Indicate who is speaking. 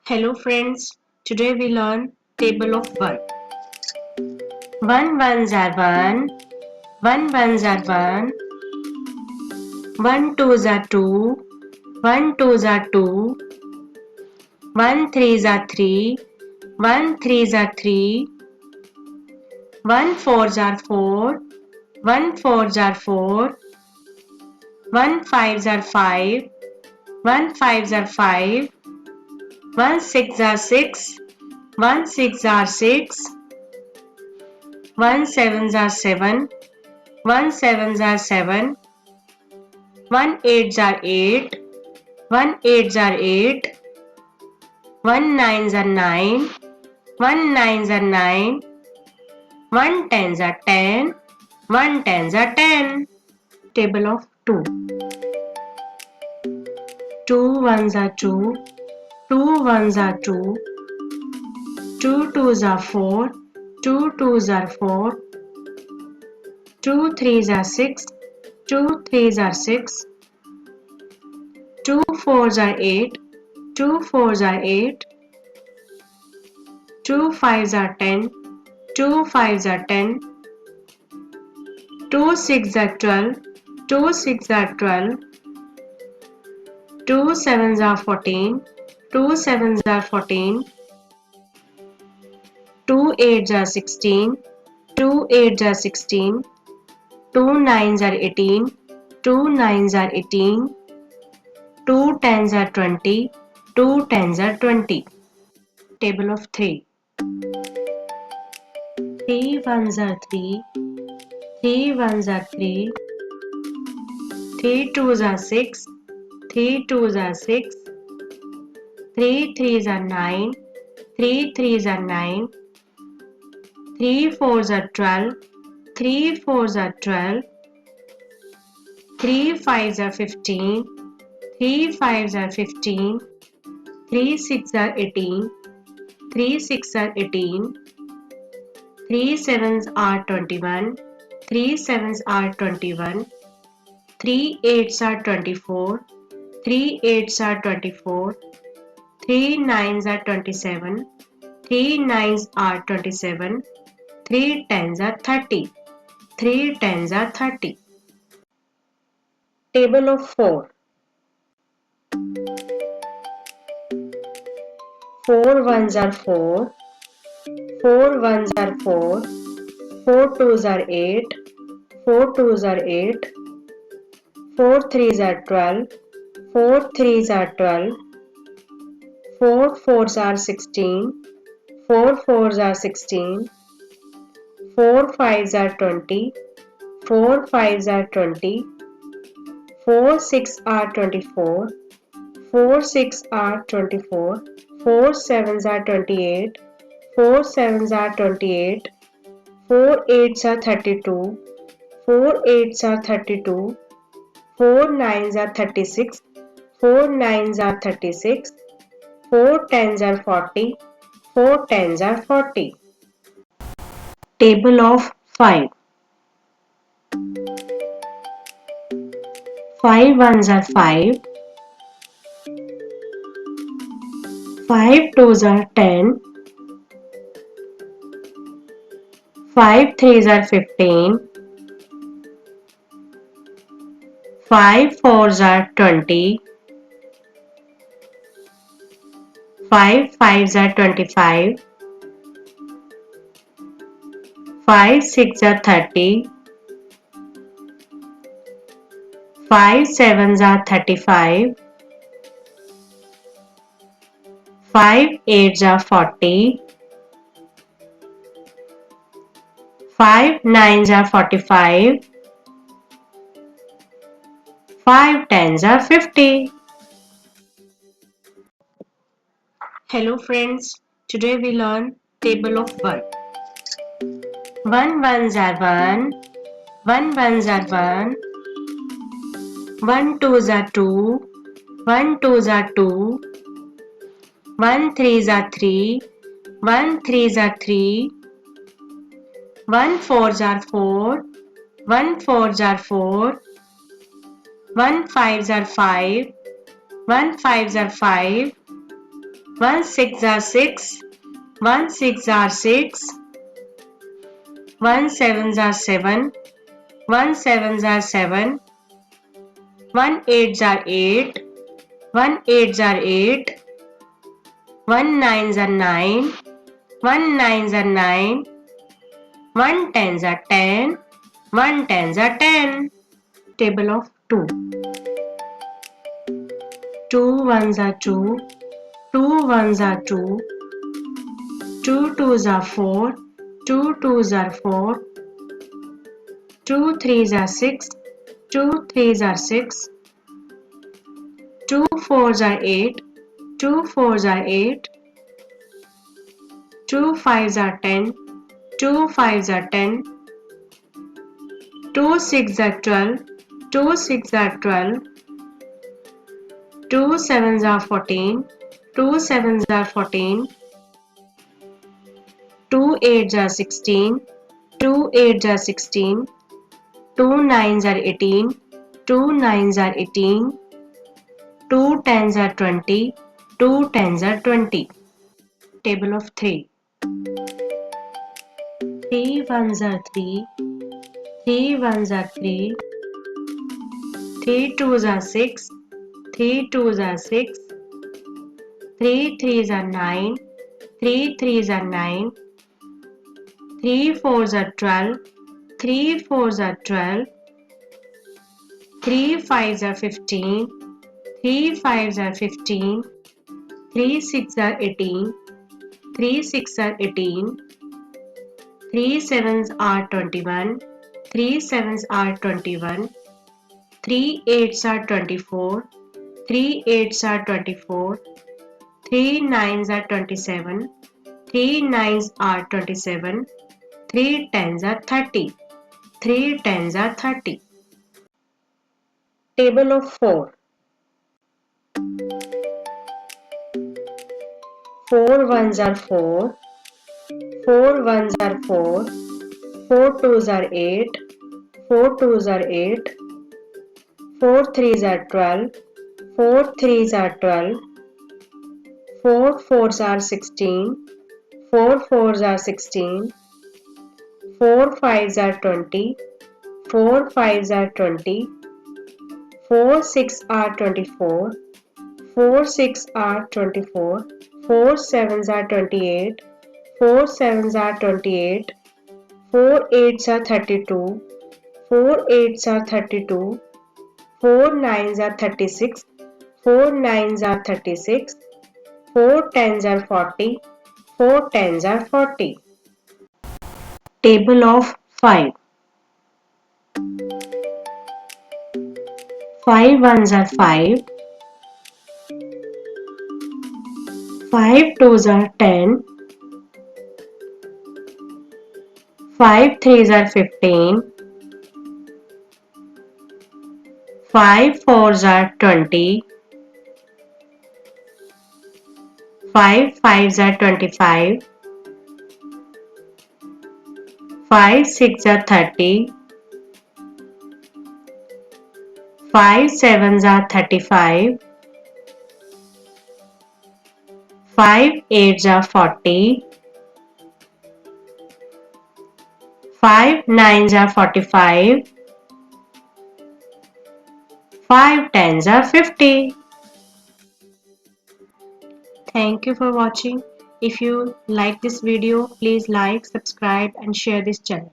Speaker 1: Hello friends, today we learn table of 1. 1 ones are 1, 1 ones are 1, 1 twos are 2, 1 twos are 2, 1 threes are 3, 1 threes are 3, 1 fours are 4, 1 fours are 4, 1 fives are 5, 1 fives are 5, 1 six are 6, 1 six are 6, 1 sevens are 7, 1 sevens are 7, 1 eights are 8, 1 eights are 8, 1 nines are 9, 1 nines are 9, 1 tens are 10, 1 tens are 10. Table of 2. 2 ones are 2, 2 ones are 2, 2 twos are 4, 2 twos are 4, 2 threes are 6, 2 threes are 6, 2 fours are 8, 2 fours are 8, 2 fives are 10, 2 fives are 10, 2 six are 12, 2 6 are 12, 2 sevens are 14, 2 sevens are 14, 2 eights are 16, 2 eights are 16, 2 nines are 18, 2 nines are 18, 2 tens are 20, 2 tens are 20. Table of 3. 3 ones are 3, 3 ones are 3, 3 twos are 6, 3 twos are 6, 3 threes are 9, 3 threes are 9, 3 fours are 12, 3 fours are 12, 3 fives are 15, 3 fives are 15, 3 six are 18, 3 six are 18, 3 sevens are 21, 3 sevens are 21, 3 eights are 24, 3 eights are 24, 3 nines are 27, 3 nines are 27, 3 tens are 30, 3 tens are 30. Table of 4. 4 ones are 4, 4 ones are 4, 4 twos are 8, 4 twos are 8, 4 threes are 12, 4 threes are 12, 4 fours are 16, 4 fours are 16, 4 fives are 20, 4 fives are 20, 4 6 are 24, 4 6 are 24, 4 sevens are 28, 4 sevens are 28, 4 eights are 32, 4 eights are 32, 4 nines are 36, 4 nines are 36, 4 tens are 40, 4 tens are 40. Table of 5. 5 ones are 5, 5 twos are 10, 5 threes are 15, 5 fours are 20, 5 fives are 25, 5 six are 30, 5 sevens are 35, 5 eights are 40, 5 nines are 45, 5 tens are 50. Hello friends, today we learn table of 1. 1 ones are 1, 1 ones are 1, 1 twos are 2, 1 twos are 2, 1 threes are 3, 1 threes are 3, 1 fours are 4, 1 fours are 4, 1 fives are 5, 1 fives are 5, 1 6 are 6, 1 6 are 6, 1 7 are 7, 1 7 are 7, 1 8 are 8, 1 8 are 8, 1 9 are 9, 1 9 are 9, 1 10 are 10, 1 10 are 10. Table of 2. 2 ones are 2, 2 ones are 2, 2 twos are 4, 2 twos are 4, 2 threes are 6, 2 threes are 6, 2 fours are 8, 2 fours are 8, 2 fives are 10, 2 fives are 10, 2 six are 12, 2 six are 12, 2 sevens are 14, 2 sevens are 14, 2 eights are 16, 2 eights are 16, 2 nines are 18, 2 nines are 18, 2 tens are 20, 2 tens are 20. Table of 3. 3 ones are 3, 3 ones are 3, 3 twos are 6, 3 twos are 6, 3 threes are 9, 3 threes are 9, 3 fours are 12, 3 fours are 12, 3 fives are 15, 3 fives are 15, 3 six are 18, 3 six are 18, 3 sevens are 21, 3 sevens are 21, 3 eights are 24, 3 eights are 24, 3 nines are 27, 3 nines are 27, 3 tens are 30, 3 tens are 30. Table of 4. 4 ones are 4, 4 ones are 4, 4 twos are 8, 4 twos are 8, 4 threes are 12, 4 threes are 12, 4 fours are 16, 4 fours are 16, 4 fives are 20, 4 fives are 20, 4 6 are 24, 4 6 are 24, 4 sevens are 28, 4 sevens are 28, 4 eights are 32, 4 eights are 32, 4 nines are 36, 4 nines are 36, 4 tens are 40, 4 tens are 40. Table of 5. 5 ones are 5, 5 twos are 10, 5 threes are 15, 5 fours are 20, 5 fives are 25, 5 6 are 30, 5 sevens are 35, 5 eights are 40, 5 nines are 45, 5 tens are 50. Thank you for watching. If you like this video, please like, subscribe and share this channel.